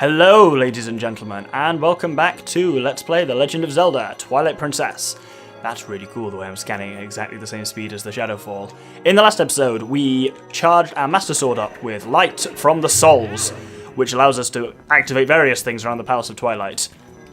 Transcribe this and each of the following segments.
Hello, ladies and gentlemen, and welcome back to Let's Play The Legend of Zelda, Twilight Princess. That's really cool the way I'm scanning at exactly the same speed as the Shadowfall. In the last episode, we charged our Master Sword up with Light from the Souls, which allows us to activate various things around the Palace of Twilight.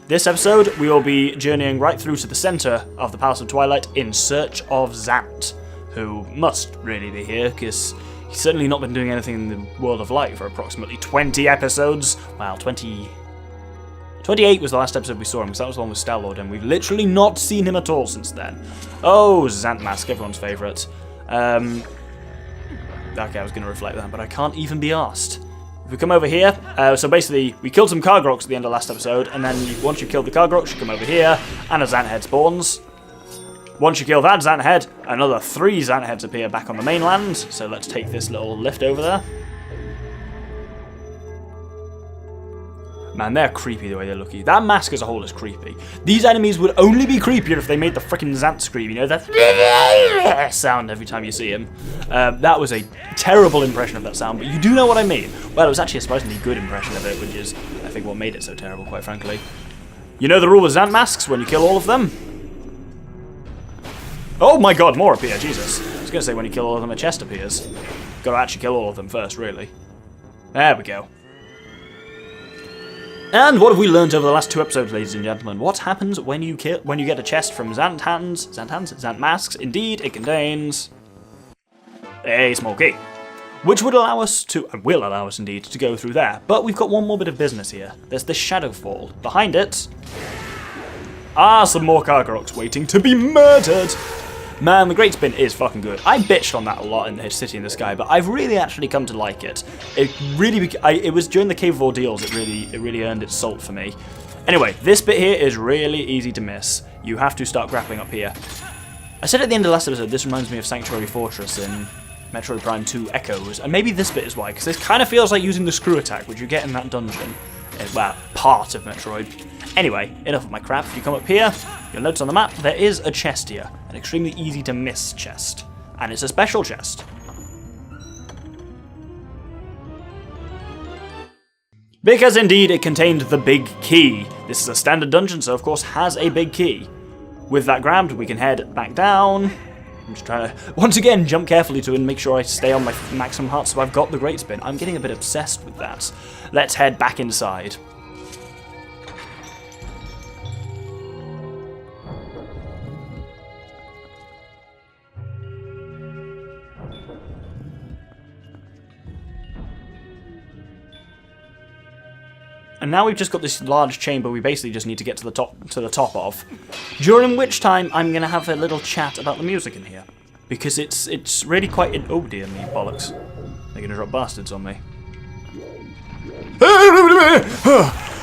This episode, we will be journeying right through to the centre of the Palace of Twilight in search of Zant, who must really be here, because he's certainly not been doing anything in the World of Light for approximately 20 episodes. Well, 28 was the last episode we saw him, because that was the one with Star-Lord, and we've literally not seen him at all since then. Oh, Zant Mask, everyone's favourite. Okay, I was going to reflect that, but I can't even be arsed. If we come over here, so basically, we killed some Kargroks at the end of last episode, and then once you've killed the Kargroks, you come over here, and a Zant head spawns. Once you kill that Zant head, another 3 Zant heads appear back on the mainland, so let's take this little lift over there. Man, they're creepy the way they look. That mask as a whole is creepy. These enemies would only be creepier if they made the frickin' Zant scream, you know, that sound every time you see him. That was a terrible impression of that sound, but you do know what I mean. Well, it was actually a surprisingly good impression of it, which is, I think, what made it so terrible, quite frankly. You know the rule with Zant masks, when you kill all of them? Oh my god, more appear, Jesus. I was going to say when you kill all of them, a chest appears. Got to actually kill all of them first, really. There we go. And what have we learned over the last 2 episodes, ladies and gentlemen? What happens when you get a chest from Zant masks? Indeed, it contains a small key, which would allow us to, and will allow us indeed, to go through there. But we've got one more bit of business here. There's the Shadowfall. Behind it are some more Kargroks waiting to be murdered. Man, the Great Spin is fucking good. I bitched on that a lot in the City in the Sky, but I've really actually come to like it. It was during the Cave of Ordeals it really earned its salt for me. Anyway, this bit here is really easy to miss. You have to start grappling up here. I said at the end of the last episode, this reminds me of Sanctuary Fortress in Metroid Prime 2 Echoes, and maybe this bit is why, because this kind of feels like using the screw attack, which you get in that dungeon. Well, part of Metroid. Anyway, enough of my crap. If you come up here, you'll notice on the map there is a chest here. An extremely easy to miss chest. And it's a special chest. Because indeed it contained the big key. This is a standard dungeon, so of course has a big key. With that grabbed, we can head back down. I'm just trying to, once again, jump carefully to and make sure I stay on my maximum heart so I've got the Great Spin. I'm getting a bit obsessed with that. Let's head back inside. And now we've just got this large chamber we basically just need to get to the top of. During which time I'm going to have a little chat about the music in here. Because it's really quite... Oh dear me, bollocks. They're going to drop bastards on me.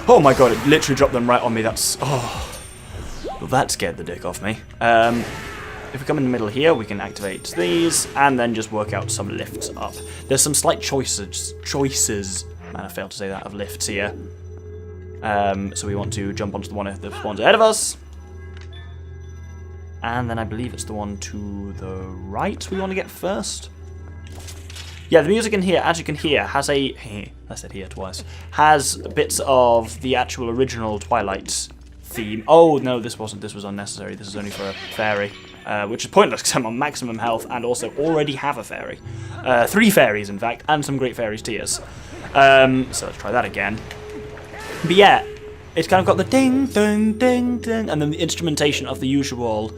Oh my god, it literally dropped them right on me. That's... Oh. Well, that scared the dick off me. If we come in the middle here, we can activate these, and then just work out some lifts up. There's some slight choices. Man, I failed to say that, of lifts here. So we want to jump onto the one that spawns ahead of us. And then I believe it's the one to the right we want to get first. Yeah, the music in here, as you can hear, has a... I said here twice. Has bits of the actual original Twilight theme. Oh, no, this wasn't. This was unnecessary. This is only for a fairy. Which is pointless because I'm on maximum health and also already have a fairy. 3 fairies, in fact, and some Great Fairies tears. So let's try that again. But yeah, it's kind of got the ding, ding, ding, ding, and then the instrumentation of the usual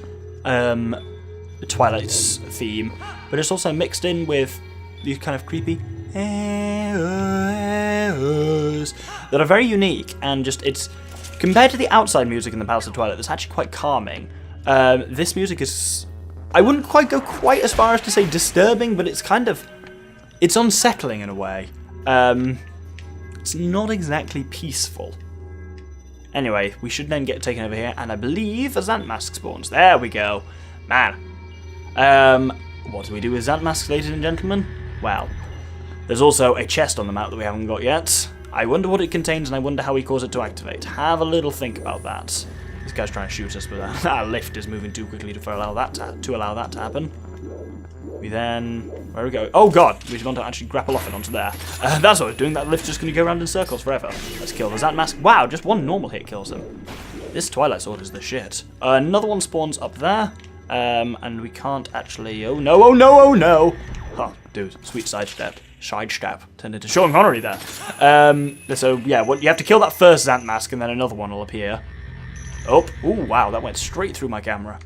Twilight's theme, but it's also mixed in with these kind of creepy that are very unique, and just, it's, compared to the outside music in the Palace of Twilight, it's actually quite calming. This music is, I wouldn't quite go quite as far as to say disturbing, but it's kind of, it's unsettling in a way. It's not exactly peaceful. Anyway, we should then get taken over here, and I believe a Zant mask spawns. There we go. Man. What do we do with Zant masks, ladies and gentlemen? Well, there's also a chest on the map that we haven't got yet. I wonder what it contains, and I wonder how we cause it to activate. Have a little think about that. This guy's trying to shoot us, but that lift is moving too quickly to allow that to happen. We then... Where are we going? Oh god! We want to actually grapple off it onto there. That's what I was doing. That lift's just going to go around in circles forever. Let's kill the Zant Mask. Wow, just one normal hit kills him. This Twilight Sword is the shit. Another one spawns up there. And we can't actually... Oh no, oh no, oh no! Oh, dude. Sweet sidestep. Sidestep. Turned into Sean Connery there. So, yeah, you have to kill that first Zant Mask and then another one will appear. Oh, ooh, wow, that went straight through my camera.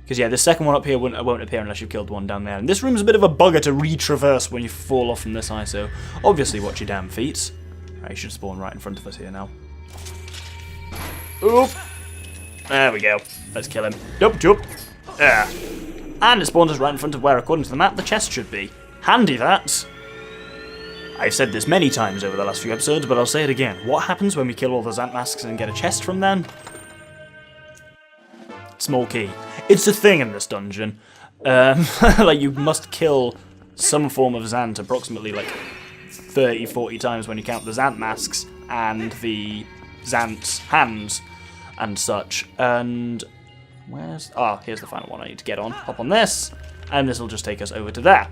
Because, yeah, the second one up here won't appear unless you've killed the one down there. And this room's a bit of a bugger to retraverse when you fall off from this high, so obviously watch your damn feet. Right, you should spawn right in front of us here now. Oop! There we go. Let's kill him. Jump, jump. There. And it spawns us right in front of where, according to the map, the chest should be. Handy, that. I've said this many times over the last few episodes, but I'll say it again. What happens when we kill all the Zant Masks and get a chest from them? Small key. It's a thing in this dungeon. Like, you must kill some form of Zant approximately, like, 30, 40 times when you count the Zant Masks and the Zant hands and such. And where's... Ah, here's the final one I need to get on. Hop on this, and this will just take us over to there.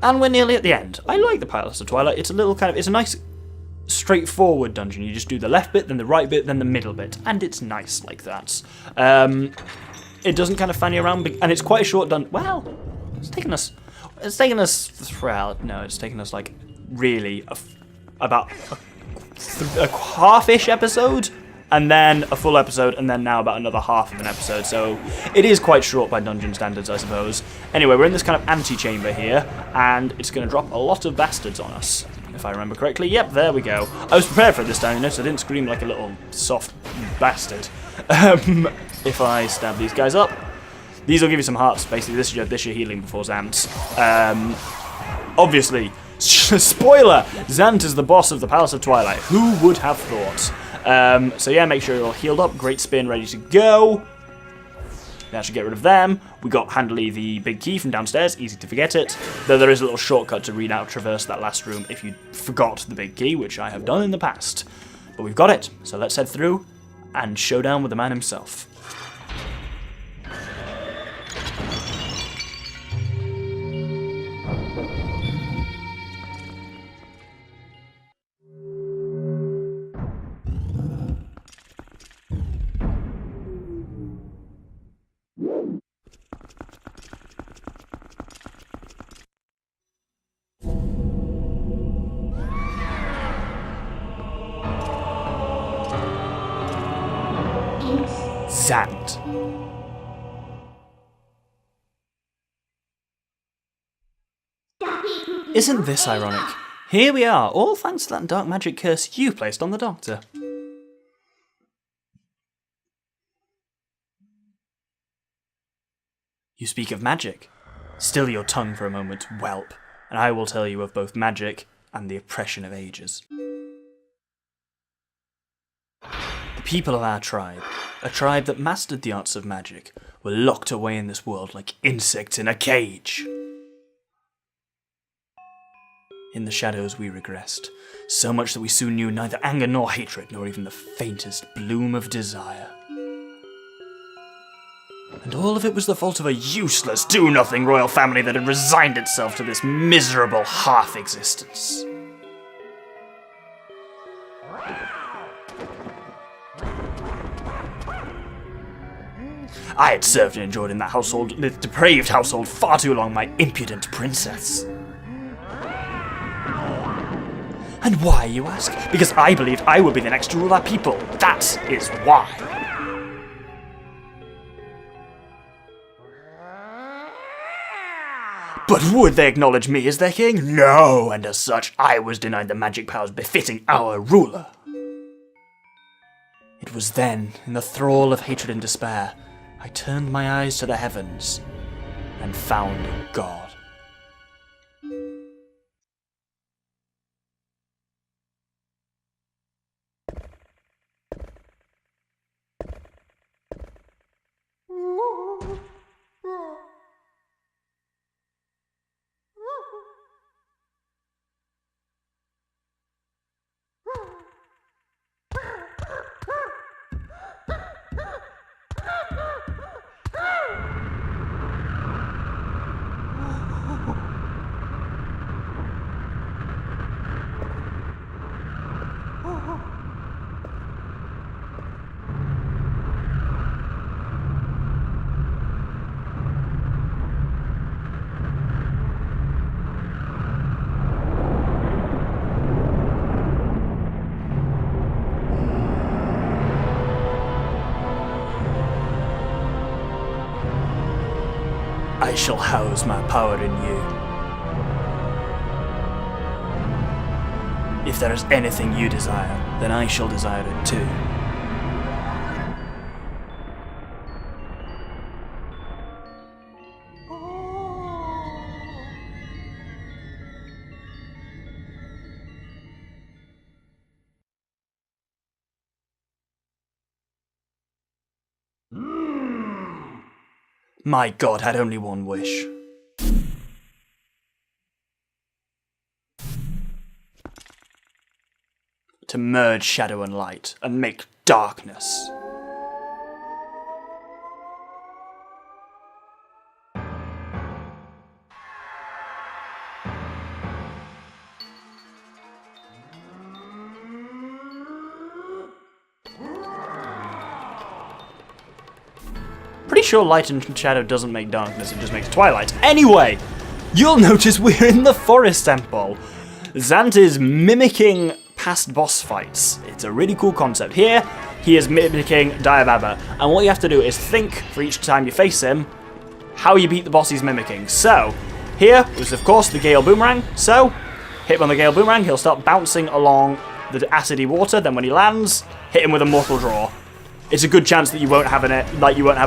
And we're nearly at the end. I like the Palace of Twilight. It's a little kind of... It's a nice, straightforward dungeon. You just do the left bit, then the right bit, then the middle bit. And it's nice like that. It doesn't kind of fan you around, and it's quite a short dungeon. Well, it's taken us... Well, no, it's taken us, like, really about a half-ish episode, and then a full episode, and then now about another half of an episode, so it is quite short by dungeon standards, I suppose. Anyway, we're in this kind of antechamber here, and it's going to drop a lot of bastards on us, if I remember correctly. Yep, there we go. I was prepared for it this time, you know, so I didn't scream like a little soft bastard. If I stab these guys up, these will give you some hearts, basically. This is your healing before Zant. Obviously, spoiler, Zant is the boss of the Palace of Twilight. Who would have thought? So yeah, make sure you're all healed up, great spin, ready to go. That should get rid of them. We got handily the big key from downstairs, easy to forget it. Though there is a little shortcut to traverse that last room if you forgot the big key, which I have done in the past. But we've got it, so let's head through and showdown with the man himself. Zant. Isn't this ironic? Here we are, all thanks to that dark magic curse you placed on the Doctor. You speak of magic. Still your tongue for a moment, whelp, and I will tell you of both magic and the oppression of ages. The people of our tribe, a tribe that mastered the arts of magic, were locked away in this world like insects in a cage. In the shadows we regressed, so much that we soon knew neither anger nor hatred, nor even the faintest bloom of desire. And all of it was the fault of a useless, do-nothing royal family that had resigned itself to this miserable half-existence. I had served and enjoyed in that household, the depraved household, far too long, my impudent princess. And why, you ask? Because I believed I would be the next to rule our people. That is why. But would they acknowledge me as their king? No, and as such, I was denied the magic powers befitting our ruler. It was then, in the thrall of hatred and despair, I turned my eyes to the heavens and found God. I shall house my power in you. If there is anything you desire, then I shall desire it too. My god had only one wish. To merge shadow and light, and make darkness. Pretty sure light and shadow doesn't make darkness, it just makes twilight. Anyway, you'll notice we're in the forest temple. Zant is mimicking past boss fights. It's a really cool concept. Here, he is mimicking Diababa, and what you have to do is think, for each time you face him, how you beat the boss he's mimicking. So, here was of course the Gale Boomerang, so, hit him on the Gale Boomerang, he'll start bouncing along the acidy water, then when he lands, hit him with a Mortal Draw. It's a good chance that you won't have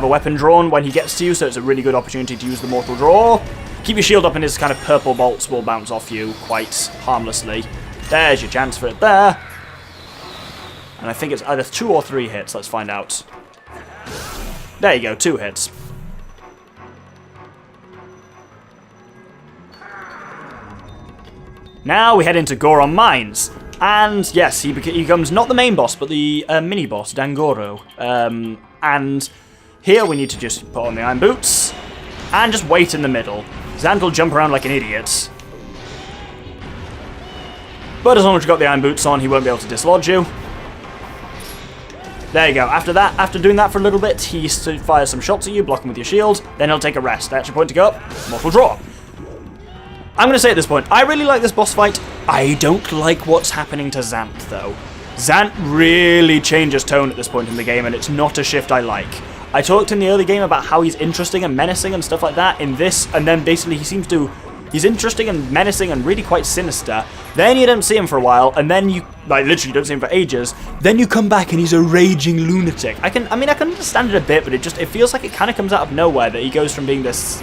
a weapon drawn when he gets to you, so it's a really good opportunity to use the Mortal Draw. Keep your shield up and his kind of purple bolts will bounce off you quite harmlessly. There's your chance for it there. And I think it's either 2 or 3 hits, let's find out. There you go, 2 hits. Now we head into Goron Mines. And yes, he becomes not the main boss, but the mini-boss, Dangoro. And here we need to just put on the iron boots and just wait in the middle. Zant will jump around like an idiot. But as long as you've got the iron boots on, he won't be able to dislodge you. There you go. After that, after doing that for a little bit, he fires some shots at you, block him with your shield. Then he'll take a rest. That's your point to go up. Mortal Draw. I'm going to say at this point, I really like this boss fight. I don't like what's happening to Zant, though. Zant really changes tone at this point in the game, and it's not a shift I like. I talked in the early game about how he's interesting and menacing and stuff like that in this, and then basically he's interesting and menacing and really quite sinister. Then you don't see him for a while, and then you, literally don't see him for ages. Then you come back and he's a raging lunatic. I can understand it a bit, but it feels like it kind of comes out of nowhere that he goes from being this,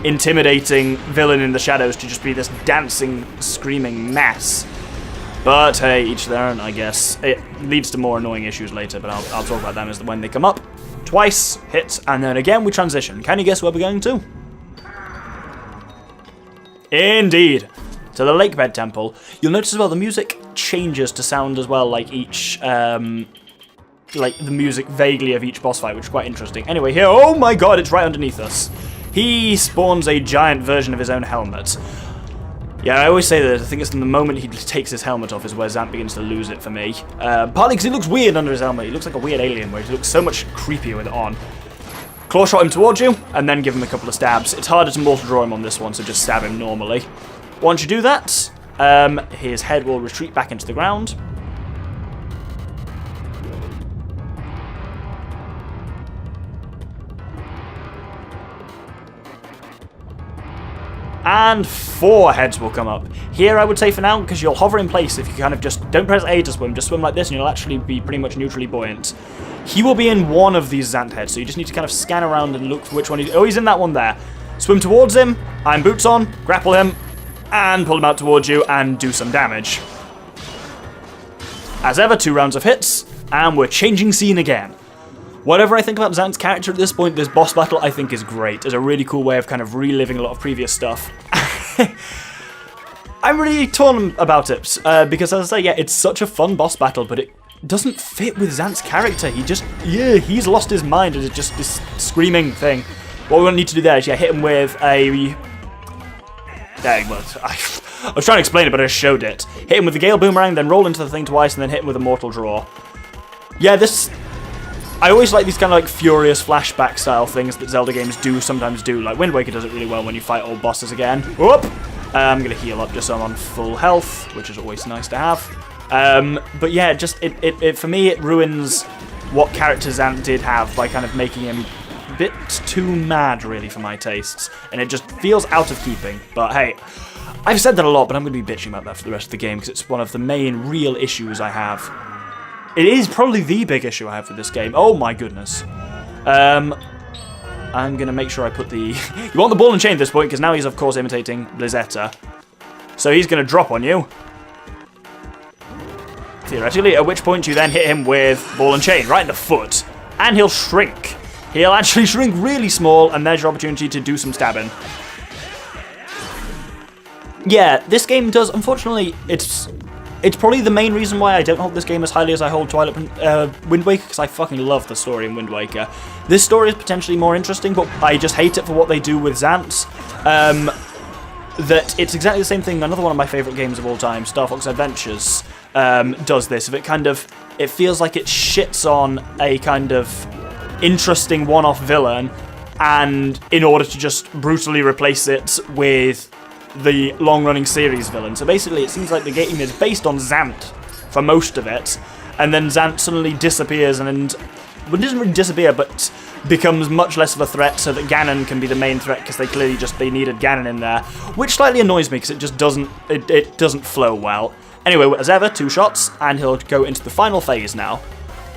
intimidating villain in the shadows to just be this dancing, screaming mess. But hey, each their own, I guess. It leads to more annoying issues later, but I'll talk about them as when they come up. Twice, hit, and then again we transition. Can you guess where we're going to? Indeed. To the Lakebed Temple. You'll notice as well the music changes to sound as well, like each, like the music vaguely of each boss fight, which is quite interesting. Anyway, here, oh my god, it's right underneath us. He spawns a giant version of his own helmet. Yeah, I always say that I think it's in the moment he takes his helmet off is where Zant begins to lose it for me. Partly because he looks weird under his helmet. He looks like a weird alien, where he looks so much creepier with it on. Claw shot him towards you, and then give him a couple of stabs. It's harder to mortal draw him on this one, so just stab him normally. Once you do that, his head will retreat back into the ground. And 4 heads will come up. Here I would say for now, because you'll hover in place if you kind of just don't press A to swim, just swim like this and you'll actually be pretty much neutrally buoyant. He will be in one of these Zant heads, so you just need to kind of scan around and look for which one he's... Oh, he's in that one there. Swim towards him, iron boots on, grapple him, and pull him out towards you and do some damage. As ever, 2 rounds of hits, and we're changing scene again. Whatever I think about Zant's character at this point, this boss battle I think is great. It's a really cool way of kind of reliving a lot of previous stuff. I'm really torn about it, because as I say, yeah, it's such a fun boss battle, but it doesn't fit with Zant's character. He just, he's lost his mind as just this screaming thing. What we need to do there is, hit him with a... There, well, I was trying to explain it, but I just showed it. Hit him with the Gale Boomerang, then roll into the thing twice, and then hit him with a Mortal Draw. Yeah, this... I always like these kind of like furious flashback style things that Zelda games sometimes do. Like Wind Waker does it really well when you fight old bosses again. Whoop! I'm going to heal up just so I'm on full health, which is always nice to have. But yeah, just it for me it ruins what character Zant did have by kind of making him bit too mad, really, for my tastes, and it just feels out of keeping. But hey, I've said that a lot, but I'm going to be bitching about that for the rest of the game, because it's one of the main real issues I have. It is probably the big issue I have with this game. Oh my goodness. I'm going to make sure I put the... You want the ball and chain at this point, because now he's, of course, imitating Blizzetta. So he's going to drop on you. Theoretically, at which point you then hit him with ball and chain, right in the foot. And he'll shrink. He'll actually shrink really small, and there's your opportunity to do some stabbing. Yeah, this game does, unfortunately, it's probably the main reason why I don't hold this game as highly as I hold Twilight Wind Waker, because I fucking love the story in Wind Waker. This story is potentially more interesting, but I just hate it for what they do with Xant. That it's exactly the same thing. Another one of my favourite games of all time, Star Fox Adventures, does this. It feels like it shits on a kind of interesting one-off villain, and in order to just brutally replace it with the long-running series villain. So basically, it seems like the game is based on Xant for most of it, and then Xant suddenly disappears, and well, it doesn't really disappear, but becomes much less of a threat, so that Ganon can be the main threat, because they needed Ganon in there, which slightly annoys me, because it just doesn't flow well. Anyway, as ever, 2 shots, and he'll go into the final phase now,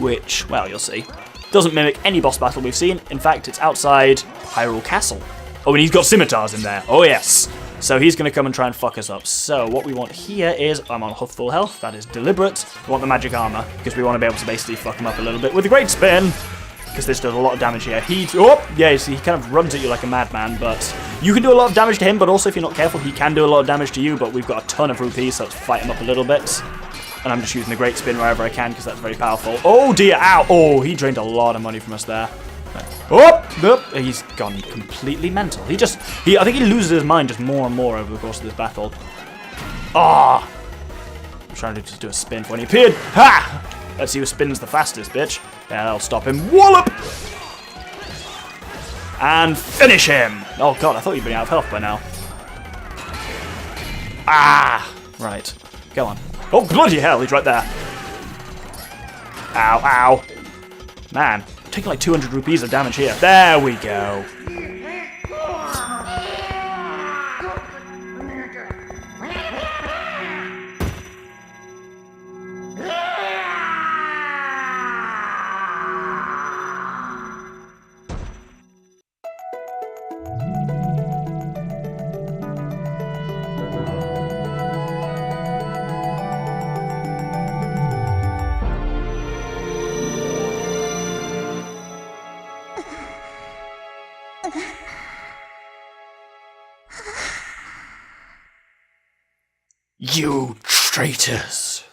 which, well, you'll see, doesn't mimic any boss battle we've seen. In fact, it's outside Hyrule Castle. Oh, and he's got scimitars in there. Oh, yes. So he's going to come and try and fuck us up. So what we want here is, I'm on full health, that is deliberate. We want the magic armor, because we want to be able to basically fuck him up a little bit with a great spin, because this does a lot of damage here. Yeah, you see, he kind of runs at you like a madman, but you can do a lot of damage to him, but also if you're not careful, he can do a lot of damage to you, but we've got a ton of rupees, so let's fight him up a little bit. And I'm just using the great spin wherever I can, because that's very powerful. Oh dear, ow! Oh, he drained a lot of money from us there. Oh, he's gone completely mental. I think he loses his mind just more and more over the course of this battle. Ah! I'm trying to just do a spin for when he appeared. Ha! Let's see who spins the fastest, bitch. Yeah, that'll stop him. Wallop! And finish him! Oh god, I thought you'd been out of health by now. Ah! Right. Go on. Oh, bloody hell, he's right there. Ow, ow. Man. Taking like 200 rupees of damage here. There we go. You traitors!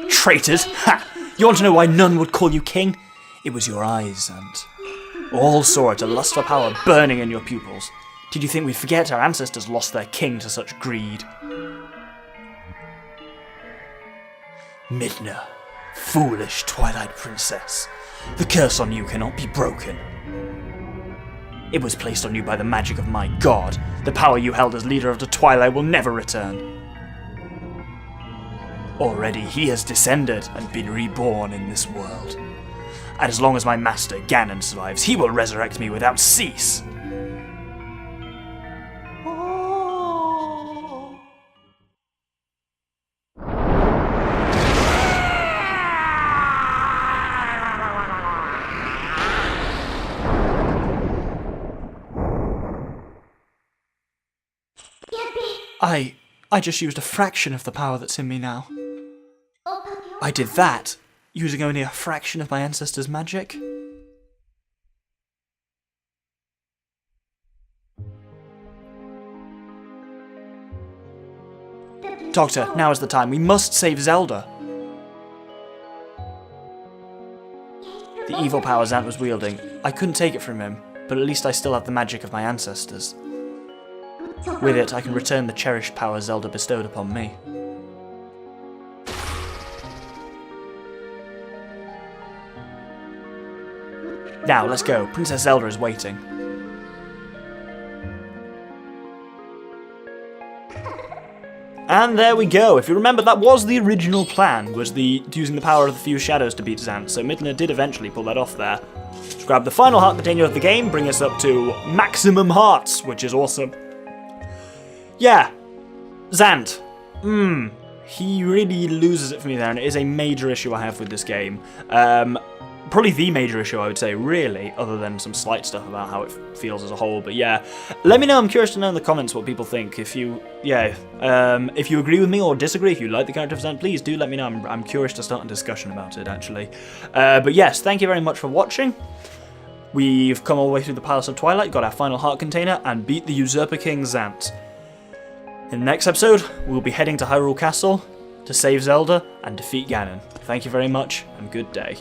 Traitors? Ha! You want to know why none would call you king? It was your eyes, and all saw it, a lust for power burning in your pupils. Did you think we'd forget our ancestors lost their king to such greed? Midna, foolish Twilight Princess, the curse on you cannot be broken. It was placed on you by the magic of my god. The power you held as leader of the Twilight will never return. Already he has descended and been reborn in this world. And as long as my master Ganon survives, he will resurrect me without cease. I just used a fraction of the power that's in me now. I did that using only a fraction of my ancestors' magic. Doctor, now is the time. We must save Zelda. The evil power Xant was wielding, I couldn't take it from him, but at least I still have the magic of my ancestors. With it, I can return the cherished power Zelda bestowed upon me. Now, let's go. Princess Zelda is waiting. And there we go. If you remember, that was the original plan, was using the power of the Fused Shadows to beat Zant, so Midna did eventually pull that off there. Let's grab the final heart container of the game, bring us up to maximum hearts, which is awesome. Yeah, Zant. He really loses it for me there, and it is a major issue I have with this game. Probably the major issue, I would say, really, other than some slight stuff about how it feels as a whole. But yeah, let me know. I'm curious to know in the comments what people think. If you agree with me or disagree, if you like the character of Zant, please do let me know. I'm curious to start a discussion about it, actually. But yes, thank you very much for watching. We've come all the way through the Palace of Twilight, got our final heart container, and beat the Usurper King Zant. In the next episode, we'll be heading to Hyrule Castle to save Zelda and defeat Ganon. Thank you very much, and good day.